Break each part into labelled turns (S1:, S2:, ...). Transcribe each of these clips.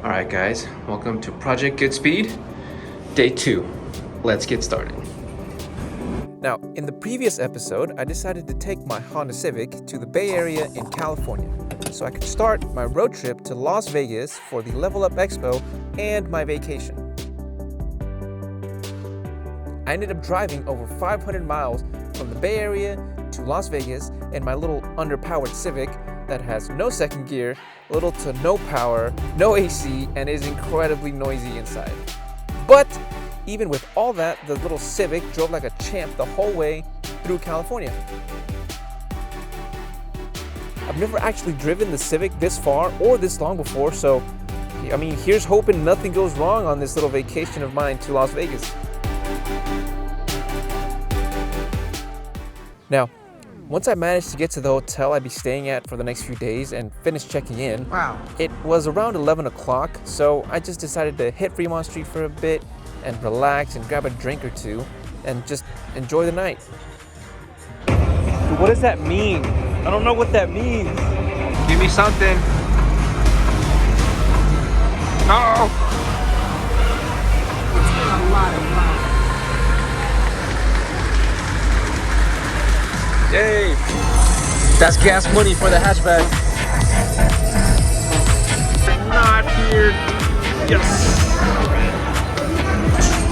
S1: Alright guys, welcome to Project GoodSpeed, Day 2. Let's get started.
S2: Now, in the previous episode, I decided to take my Honda Civic to the Bay Area in California so I could start my road trip to Las Vegas for the LVL UP Expo and my vacation. I ended up driving over 500 miles from the Bay Area to Las Vegas in my little underpowered Civic that has no second gear, little to no power, no AC, and is incredibly noisy inside. But even with all that, the little Civic drove like a champ the whole way through California. I've never actually driven the Civic this far or this long before, so I mean, here's hoping nothing goes wrong on this little vacation of mine to Las Vegas. Now, once I managed to get to the hotel I'd be staying at for the next few days and finish checking in, it was around 11 o'clock, so I just decided to hit Fremont Street for a bit and relax and grab a drink or two and just enjoy the night.
S1: Dude, what does that mean? I don't know what that means. Give me something. No!
S3: It's been a lot of fun.
S1: Yay! That's gas money for the hatchback. Not here. Yes.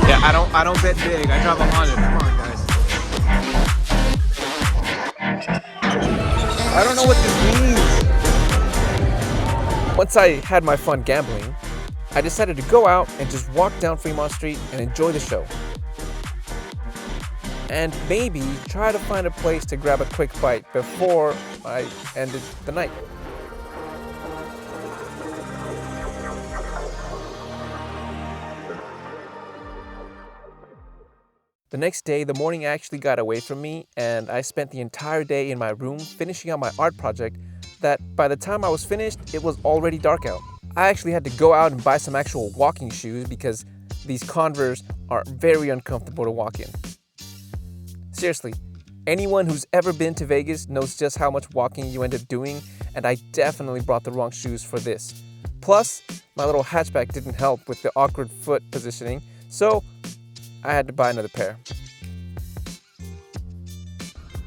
S1: Yeah, I don't bet big. I drive a Honda. Come on, guys. I don't know what this means.
S2: Once I had my fun gambling, I decided to go out and just walk down Fremont Street and enjoy the show. And maybe try to find a place to grab a quick bite before I ended the night. The next day, the morning actually got away from me, and I spent the entire day in my room finishing out my art project that by the time I was finished, it was already dark out. I actually had to go out and buy some actual walking shoes because these Converse are very uncomfortable to walk in. Seriously, anyone who's ever been to Vegas knows just how much walking you end up doing, and I definitely brought the wrong shoes for this. Plus, my little hatchback didn't help with the awkward foot positioning, so I had to buy another pair.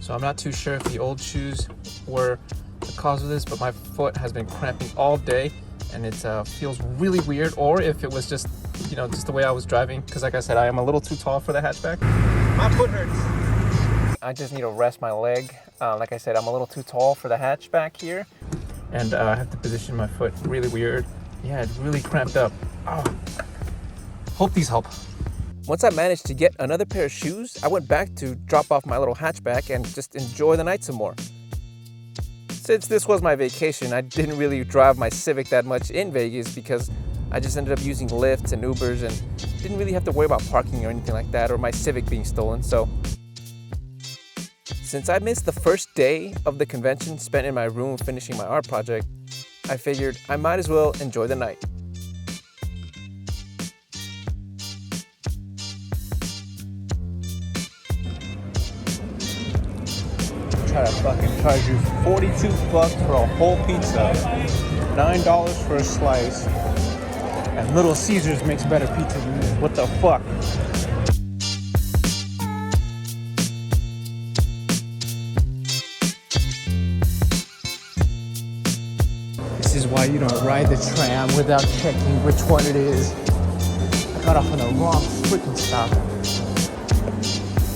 S2: So I'm not too sure if the old shoes were the cause of this, but my foot has been cramping all day, and it feels really weird, or if it was just, just the way I was driving, because like I said, I am a little too tall for the hatchback. My foot hurts. I just need to rest my leg. Like I said, I'm a little too tall for the hatchback here. And I have to position my foot really weird. Yeah, it really cramped up. Oh. Hope these help. Once I managed to get another pair of shoes, I went back to drop off my little hatchback and just enjoy the night some more. Since this was my vacation, I didn't really drive my Civic that much in Vegas because I just ended up using Lyft and Ubers and didn't really have to worry about parking or anything like that or my Civic being stolen, so. Since I missed the first day of the convention spent in my room finishing my art project, I figured I might as well enjoy the night.
S4: Try to fucking charge you 42 bucks for a whole pizza, $9 for a slice, and Little Caesars makes better pizza than this. What the fuck? This is why you don't ride the tram without checking which one it is. I got off on the wrong freaking stop.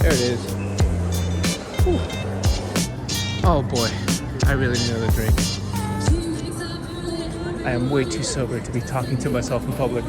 S4: There it is. Whew. Oh boy, I really need another drink. I am way too sober to be talking to myself in public.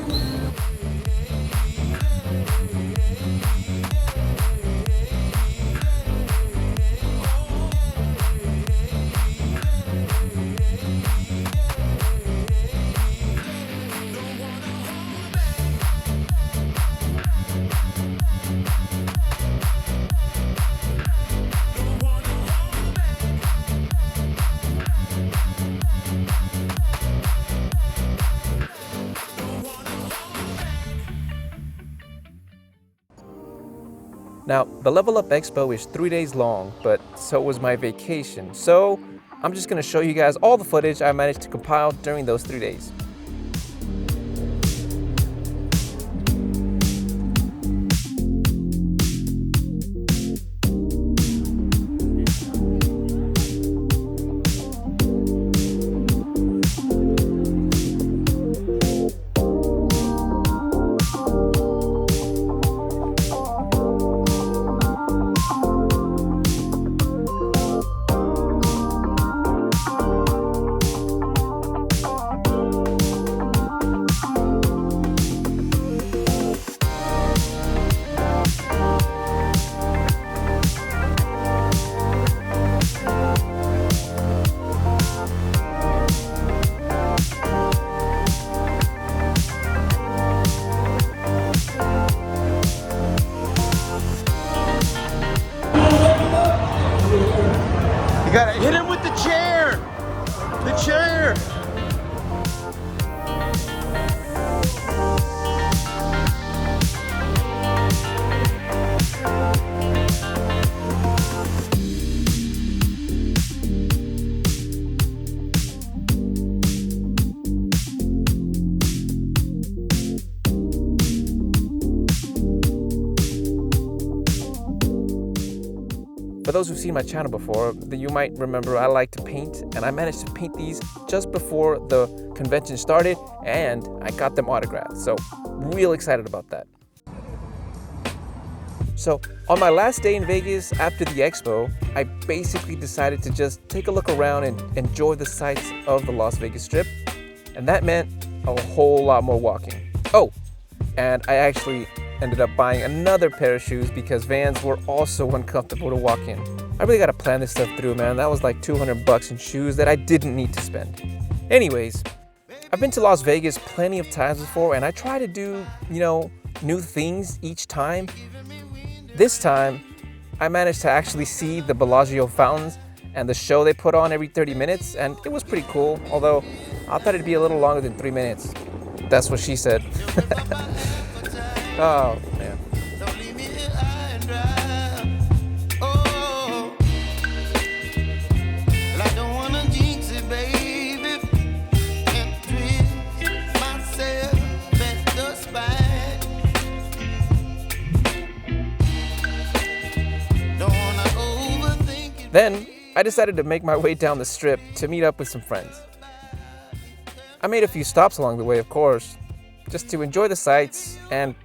S2: Now, the LVL UP Expo is 3 days long, but so was my vacation. So I'm just gonna show you guys all the footage I managed to compile during those 3 days. For those who've seen my channel before, you might remember I like to paint, and I managed to paint these just before the convention started, and I got them autographed. So real excited about that. So on my last day in Vegas after the expo, I basically decided to just take a look around and enjoy the sights of the Las Vegas Strip. And that meant a whole lot more walking. Oh, and I actually ended up buying another pair of shoes because Vans were also uncomfortable to walk in. I really gotta plan this stuff through, man. That was like $200 in shoes that I didn't need to spend. Anyways, I've been to Las Vegas plenty of times before, and I try to do, new things each time. This time, I managed to actually see the Bellagio fountains and the show they put on every 30 minutes, and it was pretty cool, although I thought it'd be a little longer than 3 minutes. That's what she said. Oh, man. Then, I decided to make my way down the strip to meet up with some friends. I made a few stops along the way, of course, just to enjoy the sights and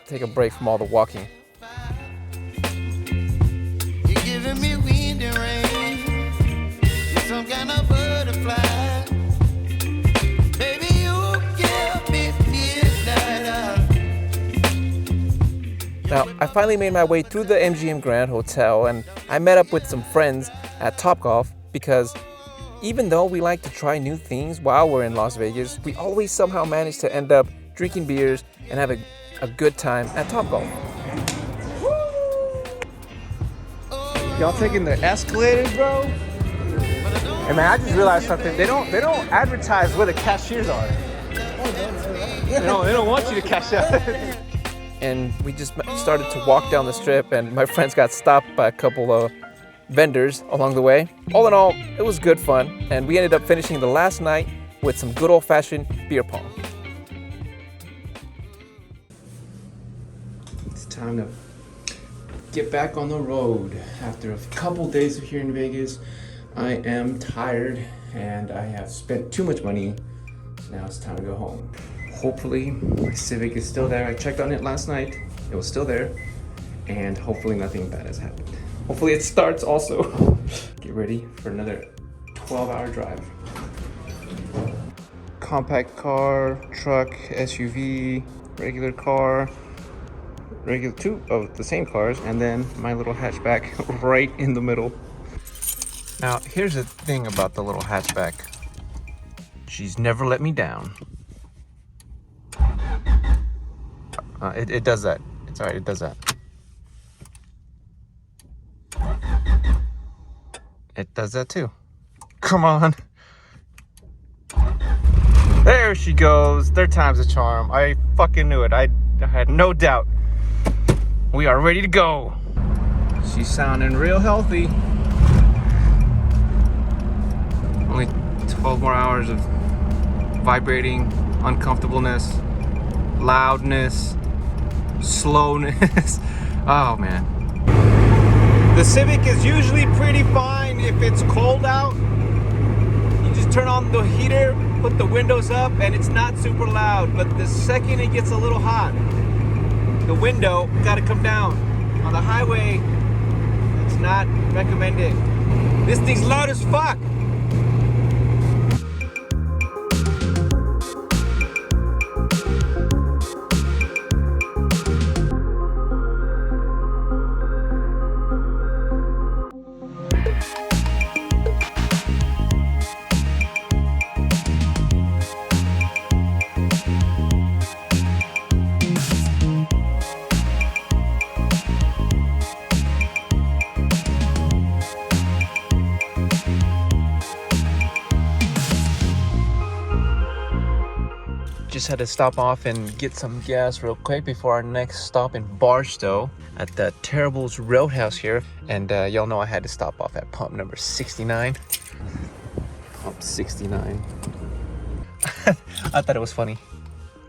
S2: take a break from all the walking.
S3: You're giving me wind and rain. You're some kind of butterfly. Baby, you give me midnight.
S2: Now, I finally made my way through the MGM Grand Hotel, and I met up with some friends at Topgolf because even though we like to try new things while we're in Las Vegas, we always somehow manage to end up drinking beers and have a good time at Topgolf.
S4: Y'all taking the escalators, bro? Hey man, I just realized something. They don't advertise where the cashiers are. They don't want you to cash out.
S2: And we just started to walk down the strip, and my friends got stopped by a couple of vendors along the way. All in all, it was good fun, and we ended up finishing the last night with some good old-fashioned beer pong.
S4: It's time to get back on the road. After a couple days of here in Vegas, I am tired and I have spent too much money. Now it's time to go home. Hopefully my Civic is still there. I checked on it last night. It was still there, and hopefully nothing bad has happened. Hopefully it starts also. Get ready for another 12-hour drive. Compact car, truck, SUV, regular car, regular two of the same cars, and then my little hatchback right in the middle.
S2: Now, here's the thing about the little hatchback. She's never let me down. It does that. It's alright, it does that. It does that too. Come on. There she goes. Third time's a charm. I fucking knew it. I had no doubt. We are ready to go.
S4: She's sounding real healthy.
S2: Only 12 more hours of vibrating, uncomfortableness, loudness, slowness. Oh man.
S4: The Civic is usually pretty fine if it's cold out. You just turn on the heater, put the windows up, and it's not super loud. But the second it gets a little hot, the window gotta come down. On the highway, it's not recommended. This thing's loud as fuck.
S2: Just had to stop off and get some gas real quick before our next stop in Barstow at the Terrible's Roadhouse here. And y'all know I had to stop off at pump number 69. Pump 69. I thought it was funny.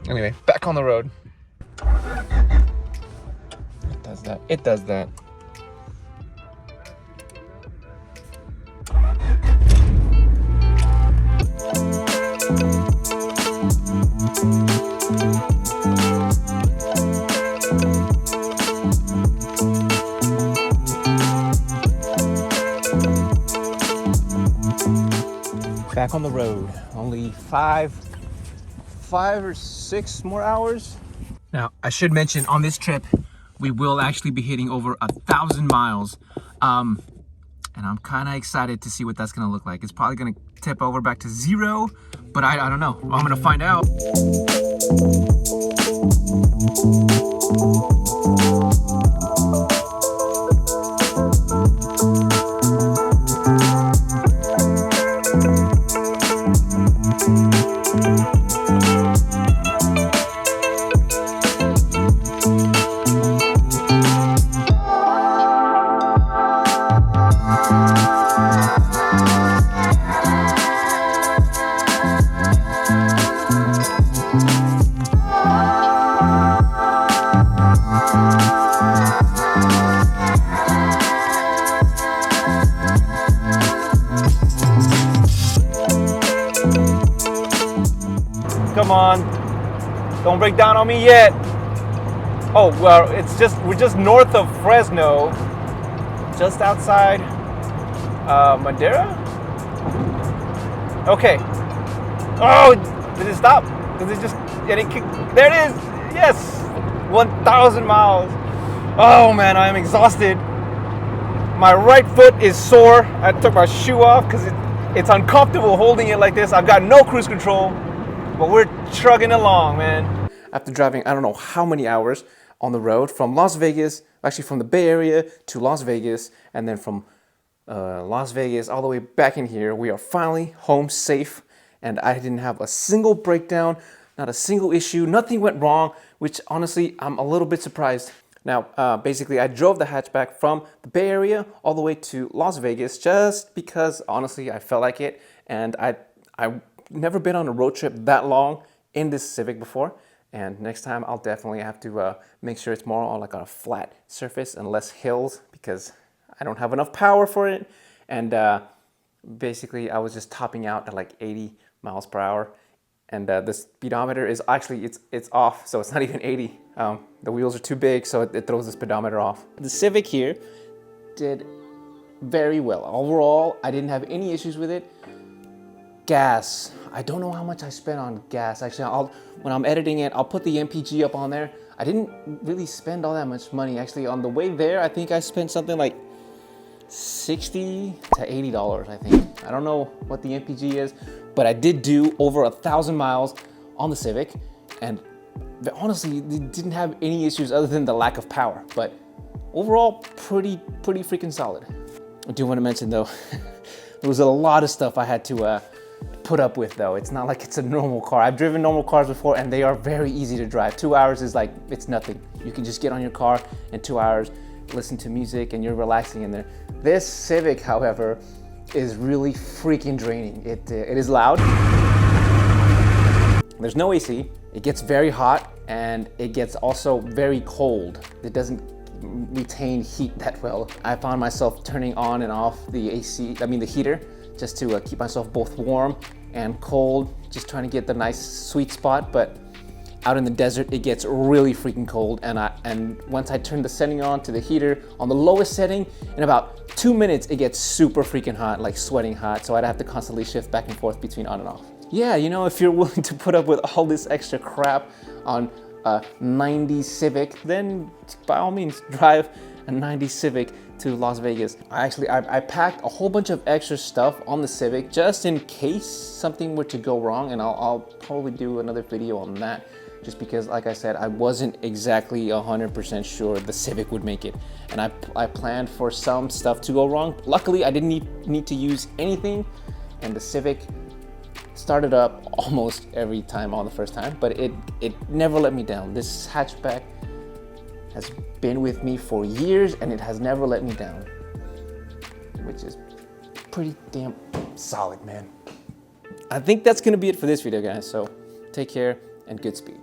S2: Anyway, back on the road. It does that. It does that.
S4: on the road. Only five or six more hours.
S2: Now, I should mention on this trip, we will actually be hitting over 1,000 miles. And I'm kind of excited to see what that's going to look like. It's probably going to tip over back to 0, but I don't know. I'm going to find out.
S1: Come on, don't break down on me yet. Oh, well, we're just north of Fresno, just outside Madera. Okay. Oh, did it stop? Did it just get it kicked? There it is. Yes, 1,000 miles. Oh man, I am exhausted. My right foot is sore. I took my shoe off because it's uncomfortable holding it like this. I've got no cruise control, but we're trugging along, man.
S2: After driving, I don't know how many hours on the road from Las Vegas, actually from the Bay Area to Las Vegas, and then from Las Vegas all the way back in here, we are finally home safe, and I didn't have a single breakdown, not a single issue, nothing went wrong, which honestly, I'm a little bit surprised. Now, basically, I drove the hatchback from the Bay Area all the way to Las Vegas just because, honestly, I felt like it, and I've never been on a road trip that long in this Civic before, and next time I'll definitely have to make sure it's more on like a flat surface and less hills because I don't have enough power for it. And basically I was just topping out at like 80 miles per hour, and the speedometer is actually it's off, so it's not even 80. The wheels are too big, so it throws the speedometer off. The Civic here did very well overall. I didn't have any issues with it. Gas, I don't know how much I spent on gas. Actually, when I'm editing it, I'll put the MPG up on there. I didn't really spend all that much money. Actually, on the way there, I think I spent something like $60 to $80, I think. I don't know what the MPG is, but I did do over 1,000 miles on the Civic, and honestly, it didn't have any issues other than the lack of power, but overall, pretty freaking solid. I do want to mention though, there was a lot of stuff I had to put up with though. It's not like it's a normal car. I've driven normal cars before and they are very easy to drive. 2 hours is like, it's nothing. You can just get on your car in 2 hours, listen to music, and you're relaxing in there. This Civic, however, is really freaking draining. It is loud. There's no AC. It gets very hot and it gets also very cold. It doesn't retain heat that well. I found myself turning on and off the the heater, just to keep myself both warm and cold, just trying to get the nice sweet spot. But out in the desert, it gets really freaking cold, and once I turn the setting on to the heater on the lowest setting, in about 2 minutes, it gets super freaking hot, like sweating hot, so I'd have to constantly shift back and forth between on and off. Yeah, you know, if you're willing to put up with all this extra crap on a 90 Civic, then by all means drive a 90 Civic to Las Vegas. I packed a whole bunch of extra stuff on the Civic just in case something were to go wrong, and I'll probably do another video on that, just because, like I said, I wasn't exactly 100% sure the Civic would make it, and I planned for some stuff to go wrong. Luckily, I didn't need to use anything, and the Civic started up almost every time on the first time, but it never let me down. This hatchback has been with me for years and it has never let me down, which is pretty damn solid, man. I think that's gonna be it for this video, guys, so take care and good speed.